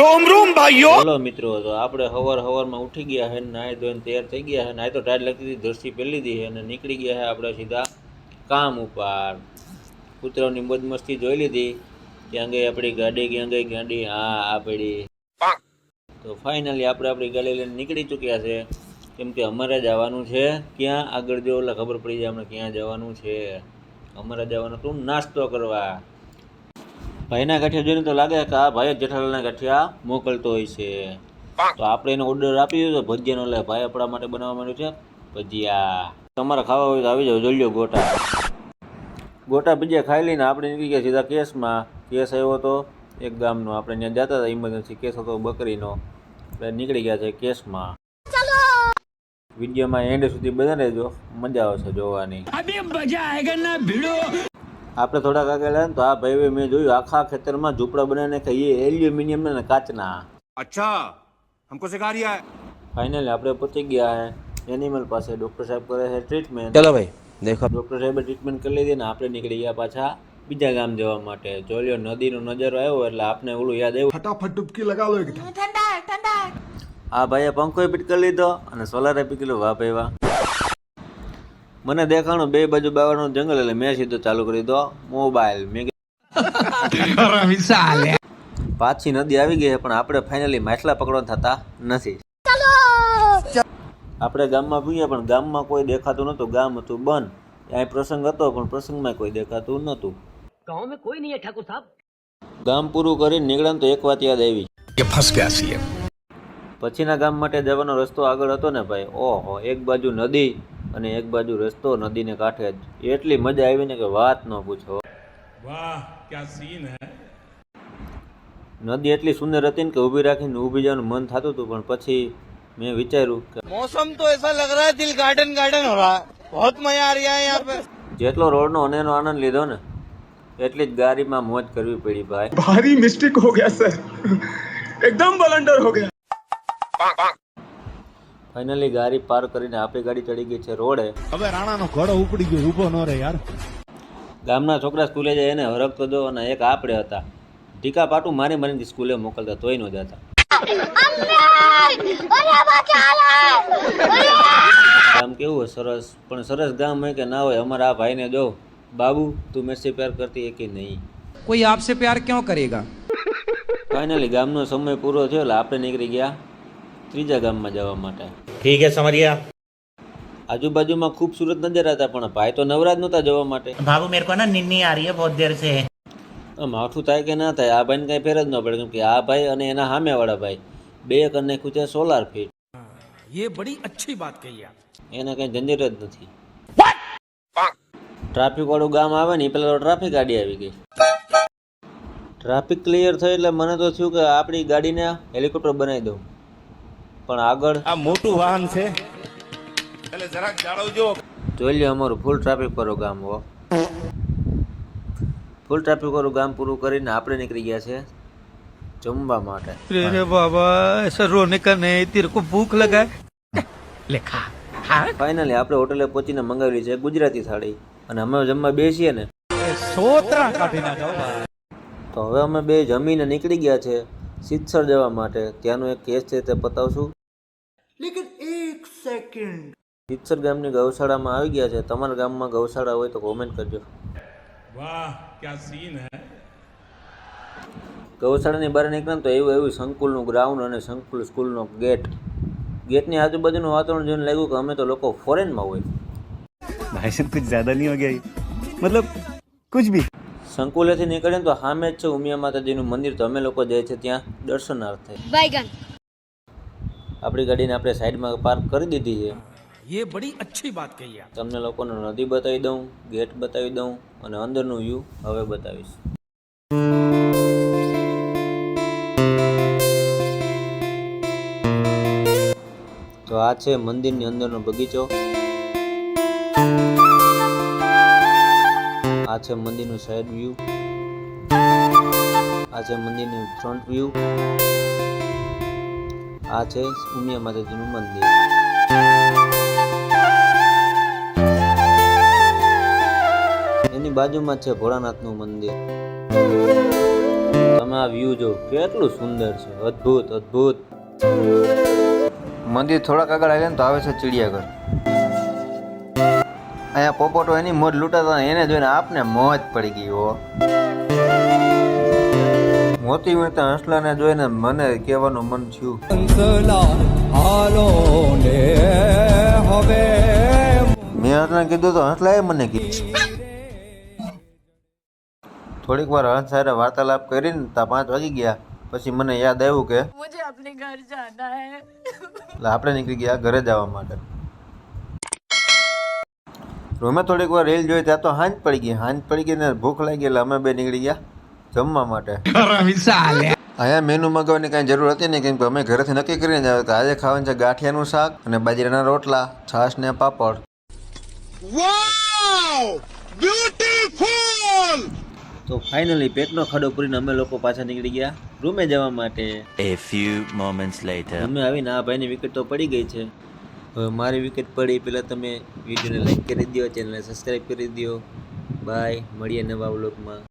रोम रोम भाइयों। हेलो मित्रों, तो આપણે હવાર માં ઉઠી ગયા છે, નાઈ ધોઈને તૈયાર થઈ ગયા છે, નાઈ તો ટાઈટ લાગતી હતી, જર્સી પહેરી લીધી છે અને નીકળી ગયા છે આપણે સીધા કામ ઉપર. કૂતરાઓની મોજ મસ્તી જોઈ લીધી. ક્યાં ગઈ આપણી ગાડી, ક્યાં ગઈ ગાડી? હા, આ પડી. તો ફાઇનલી આપણે આપણી ગાડી લઈને નીકળી ચૂક્યા છે, કેમ કે અમારે જવાનું છે ક્યાં આગળ જો ઓલા ખબર પડી જાય અમને ક્યાં જવાનું છે. અમારે જવાનું હતું નાસ્તો કરવા. ભાઈના ગાંઠિયા જોઈને તો લાગે કે આ ભાઈ જેઠાલાલના ગાંઠિયા મોકલતો હોય છે. તો આપણે એનો ઓર્ડર આપી દીધો ભજીયાનો. લે ભાઈ આપણા માટે બનાવવા માંડ્યું છે ભજીયા. તમારે ખાવા હોય તો આવી જાવ, જોઈ લો ગોટા. ગોટા ભજીયા ખાઈ લઈને આપણે નીકળી ગયા સીધા કેસમાં. કેસ આવ્યો હતો એક ગામનો, આપણે ત્યાં જતા હતા, ઇમરજન્સી કેસ હતો બકરીનો. આપણે નીકળી ગયા છે કેસમાં. વિડીયોમાં એન્ડ સુધી બધા રહેજો, મજા આવશે જોવાની. આપણે થોડાક આગળ આવ્યા તો આ ભાઈ મેં જોયું આખા ખેતરમાં ઝૂંપડા બનાવીને ખાઈએ, એલ્યુમિનિયમ ને કાચના. अच्छा हमको सिखा रिया है। ફાઇનલી આપણે પહોંચી ગયા હે એનિમલ પાસે. ડૉક્ટર સાહેબ કરે છે ટ્રીટમેન્ટ. चलो भाई देखो ડૉક્ટર સાહેબે ટ્રીટમેન્ટ કરી લીધી ને આપણે નીકળી ગયા પાછા બીજા ગામ જવા માટે. જોયો નદીનો નજારો આવ્યો એટલે આપણે ઓલું યાદ આવ્યું, फटाफट डुबकी लगा लो एकदम। આ ભાઈએ પંખો પીટ કરી લીધો અને સોલારે પી લીધો. વાહ ભાઈ વાહ. મને દેખાણું બે બાજુ બાવાનું જંગલ એટલે મેં સીધો ચાલુ કરી દો મોબાઈલ. મેં પાછી નદી આવી ગઈ પણ આપણે ફાઇનલી માછલા પકડવા થતા નથી. આપણે ગામમાં પૂગ્યા પણ ગામમાં કોઈ દેખાતું નહોતું. ગામ હતું બંધ. ત્યાં પ્રસંગ હતો પણ પ્રસંગમાં કોઈ દેખાતું નહોતું. ગામ પૂરું કરીને નીકળ્યા તો એક વાત યાદ આવી. फंस गया सीएम। પછીના ગામ માટે જવાનો રસ્તો આગળ હતો ને ભાઈ, ઓહો, એક બાજુ નદી અને એક બાજુ રસ્તો નદીને કાંઠે જ. એટલી મજા આવી ને કે વાત ન પૂછો. વાહ ક્યા સીન હે. નદી એટલી સુંદર હતી ને કે ઊભી રાખીને ઊભી જવાનું મન થતું હતું, પણ પછી મેં વિચાર્યું કે मौसम तो ऐसा लग रहा है दिल गार्डन गार्डन हो रहा है, बहुत मजा आ रहा है यहाँ पे। જેટલો રોડનો અને એનો આનંદ લીધો ને એટલી જ ગાડીમાં મોજ કરવી પડી ભાઈ. भारी मिस्टेक हो गया सर, एकदम ब्लंडर हो गया। ફાઇનલી ગાડી પાર કરીને આપણી ગાડી ચડી ગઈ છે રોડે. હવે રાણાનો ઘોડો ઉપડી ગયો, ઊભો ન રહે યાર. ગામના છોકરા સ્કૂલે જાય એને હરખતો જો, અને એક આપણે હતા ઢીકા પાટું મારી મારીને સ્કૂલે મોકલતા તોય ન જતા. ગામ કેવું હોય સરસ, પણ સરસ ગામ હોય કે ના હોય. અમારા આ ભાઈને જો, બાબુ તું મેસે પ્યાર કરતી કે નહીં? कोई आपसे प्यार क्यों करेगा? ફાઇનલી ગામનો સમય પૂરો થયો એટલે આપણે નીકળી ગયા ત્રીજા ગામમાં જવા માટે. ठीक है समरिया। આજુબાજુમાં ખૂબસૂરત નજારા હતા પણ ભાઈ તો નવરાજ નહોતા જવા માટે. बाबू मेरे को ना नींद आ रही है बहुत देर से। માથું થાય કે ના થાય, આ ભાઈને કાંઈ ફેર જ ન પડે, કેમ કે આ ભાઈ અને એના સામેવાળા ભાઈ બે કરી નાખ્યું છે સોલાર ફીટ. ये बड़ी अच्छी बात कही आप। એને કંઈ ઝંઝટ જ નથી. ટ્રાફિક વાળું ગામ આવે ને પેલા તો ટ્રાફિક ગાડી આવી ગઈ. ટ્રાફિક ક્લિયર થઈ એટલે મને તો થયું કે આપણી ગાડીને હેલિકોપ્ટર બનાવી દઉં, પણ આગળ આ મોટું વાહન છે. पहले जरा जाड़ो જોઈ લ્યો અમારું ફૂલ ટ્રાફિક વાળું ગામ. હો, ફૂલ ટ્રાફિક વાળું ગામ પૂરું કરીને આપણે નીકળી ગયા છે જમવા માટે. अरे बाबा ऐसा रोने का नहीं, तेरे को भूख लगा है? ले खा खा। ફાઇનલી આપણે હોટલે પહોંચીને મંગાવેલી છે ગુજરાતી થાળી, અને અમે જમવા બેસીએ ને सोतरा काटी ना जाओ। તો હવે અમે બે જમીને નીકળી ગયા છે સિદ્ધસર જવા માટે. ત્યાંનો એક કેસ છે તે પતાવશું. સિદ્ધસર ગામની ગૌશાળામાં આવી ગયા છે. તમારા ગામમાં ગૌશાળા હોય તો કોમેન્ટ કરજો. વાહ ક્યા સીન હે. ગૌશાળાની બહાર નીકળ્યા તો એવું સંકુલનું ગ્રાઉન્ડ અને સંકુલ સ્કૂલનો ગેટ. ગેટની આજુબાજુનું વાતાવરણ જોઈને લાગ્યું કે અમે તો લોકો ફોરેનમાં હોય. भाई साहब कुछ ज्यादा नहीं हो गया ये? मतलब कुछ भी। સંકુલેથી નીકળીને તો સામે જ છે ઉમિયા માતાજીનું મંદિર. તો અમે લોકો જાય છે ત્યાં દર્શનાર્થે. આપણી ગાડીને આપણે સાઈડમાં પાર્ક કરી દીધી છે. ये बड़ी अच्छी बात कही आप। તમને લોકોને નદી બતાવી દઉં, ગેટ બતાવી દઉં અને અંદરનું વ્યૂ હવે બતાવીશ. તો આ છે મંદિરની અંદરનો બગીચો. આ છે મંદિરનું સાઈડ વ્યૂ. આ છે મંદિરનું ફ્રન્ટ વ્યૂ. આ છે ઉમિયા માતાજીનું મંદિર. એની બાજુમાં છે ભોળાનાથનું મંદિર. તમે સવારનો આ વ્યૂ જો કેટલું સુંદર છે, અદ્ભુત અદ્ભુત. મંદિર થોડાક આગળ આવે ને તો આવે છે ચિડિયાઘર. અહીંયા પોપટો એની મોજ લૂંટાતા એને જોઈને આપને મોજ પડી ગઈ હો. મોતી વીણતા હંસલાને જોઈને મને કહેવાનું મન થયું. મેં હંસલાને કીધું તો હંસલાએ મને કીધું. થોડીક વાર હંસ સાથે વાર્તાલાપ કરીને ત્યાં 5 વાગી ગયા. પછી મને યાદ આવ્યું કે मुझे अपने घर जाना है. એટલે આપણે નીકળી ગયા ઘરે જવા માટે. રૂમે થોડીક વાર રીલ જોઈ ત્યાં તો હાંજ પડી ગઈ. હાંજ પડી ગઈ ને ભૂખ લાગી એટલે અમે બે નીકળી ગયા જમવા માટે. અહીંયા મેનુ મગાવવાની કાંઈ જરૂર હતી નહીં, કેમ કે અમે ઘરેથી નક્કી કરીને જ આવ્યા હતા. આજે ખાવાનું છે ગાંઠિયાનું શાક અને બાજરાના રોટલા, છાશ ને પાપડ. તો ફાઇનલી પેટનો ખાડો પૂરીને અમે લોકો પાછા નીકળી ગયા રૂમે જવા માટે. A few moments later. અમે આવીને આ ભાઈની વિકેટ તો પડી ગઈ છે. હવે મારી વિકેટ પડી પહેલાં તમે વિડીયોને લાઈક કરી દો, ચેનલને સબસ્ક્રાઈબ કરી દો. બાય, મળીએ નવા વ્લોગમાં.